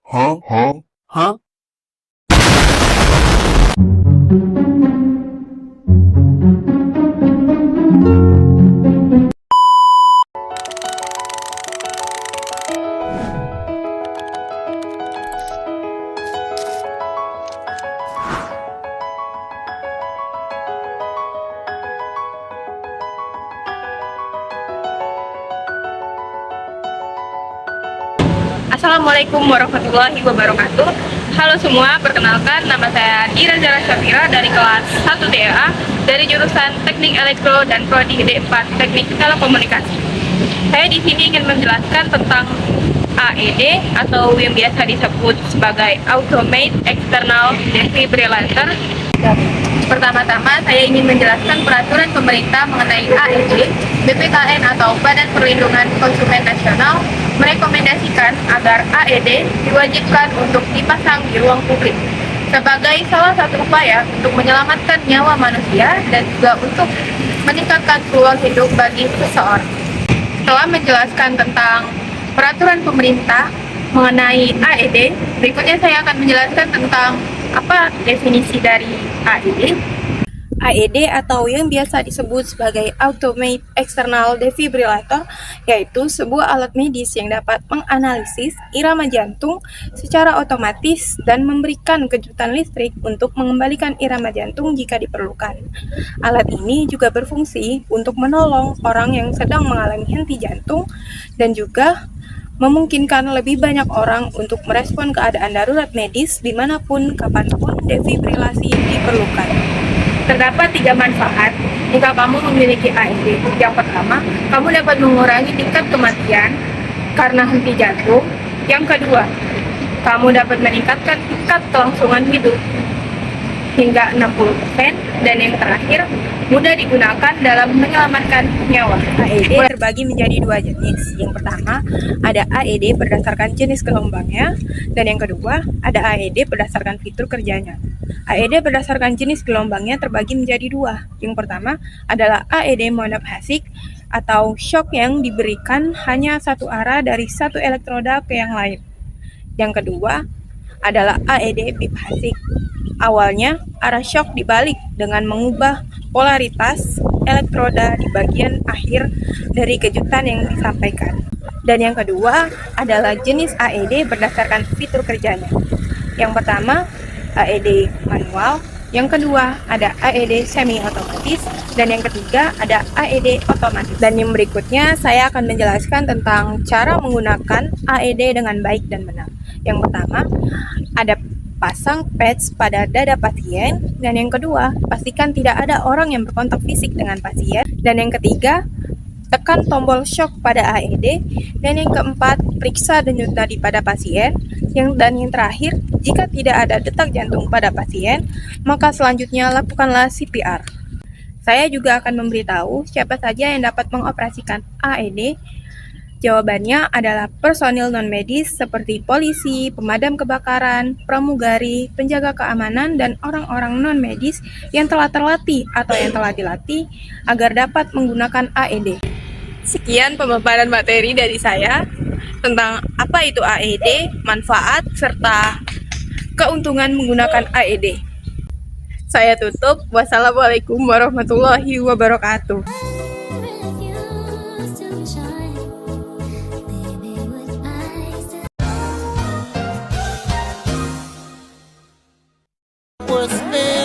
Huh? Huh? Huh? Assalamualaikum warahmatullahi wabarakatuh. Halo semua, perkenalkan nama saya Dira Zara Syafira dari kelas 1 DA dari jurusan Teknik Elektro dan Prodi D4 Teknik Telekomunikasi. Saya di sini ingin menjelaskan tentang AED atau yang biasa disebut sebagai Automated External Defibrillator. Pertama-tama saya ingin menjelaskan peraturan pemerintah mengenai AED. BPKN atau Badan Perlindungan Konsumen Nasional merekomendasikan agar AED diwajibkan untuk dipasang di ruang publik sebagai salah satu upaya untuk menyelamatkan nyawa manusia dan juga untuk meningkatkan peluang hidup bagi seseorang. Setelah menjelaskan tentang peraturan pemerintah mengenai AED, berikutnya saya akan menjelaskan tentang apa definisi dari AED. AED atau yang biasa disebut sebagai Automated External Defibrillator yaitu sebuah alat medis yang dapat menganalisis irama jantung secara otomatis dan memberikan kejutan listrik untuk mengembalikan irama jantung jika diperlukan. Alat ini juga berfungsi untuk menolong orang yang sedang mengalami henti jantung dan juga memungkinkan lebih banyak orang untuk merespon keadaan darurat medis dimanapun, kapanpun defibrilasi diperlukan. Terdapat 3 manfaat jika kamu memiliki AED. Yang pertama, kamu dapat mengurangi tingkat kematian karena henti jantung. Yang kedua, kamu dapat meningkatkan tingkat kelangsungan hidup hingga 60%. Dan yang terakhir, mudah digunakan dalam menyelamatkan nyawa. AED terbagi menjadi 2 jenis. Yang pertama, ada AED berdasarkan jenis gelombangnya, dan yang kedua, ada AED berdasarkan fitur kerjanya. AED berdasarkan jenis gelombangnya terbagi menjadi 2. Yang pertama adalah AED monophasic atau shock yang diberikan hanya satu arah dari satu elektroda ke yang lain. Yang kedua adalah AED biphasic. Awalnya, arah shock dibalik dengan mengubah polaritas elektroda di bagian akhir dari kejutan yang disampaikan. Dan yang kedua adalah jenis AED berdasarkan fitur kerjanya. Yang pertama, AED manual, yang kedua ada AED semi otomatis, dan yang ketiga ada AED otomatis. Dan yang berikutnya saya akan menjelaskan tentang cara menggunakan AED dengan baik dan benar. Yang pertama, ada pasang pads pada dada pasien, dan yang kedua, pastikan tidak ada orang yang berkontak fisik dengan pasien, dan yang ketiga, tekan tombol shock pada AED, dan yang keempat, periksa denyut nadi pada pasien, dan yang terakhir, jika tidak ada detak jantung pada pasien, maka selanjutnya lakukanlah CPR. Saya juga akan memberitahu siapa saja yang dapat mengoperasikan AED. Jawabannya adalah personil non-medis seperti polisi, pemadam kebakaran, pramugari, penjaga keamanan, dan orang-orang non-medis yang telah terlatih atau yang telah dilatih agar dapat menggunakan AED. Sekian pemaparan materi dari saya tentang apa itu AED, manfaat, serta keuntungan menggunakan AED. Saya tutup. Wassalamualaikum warahmatullahi wabarakatuh. Was there?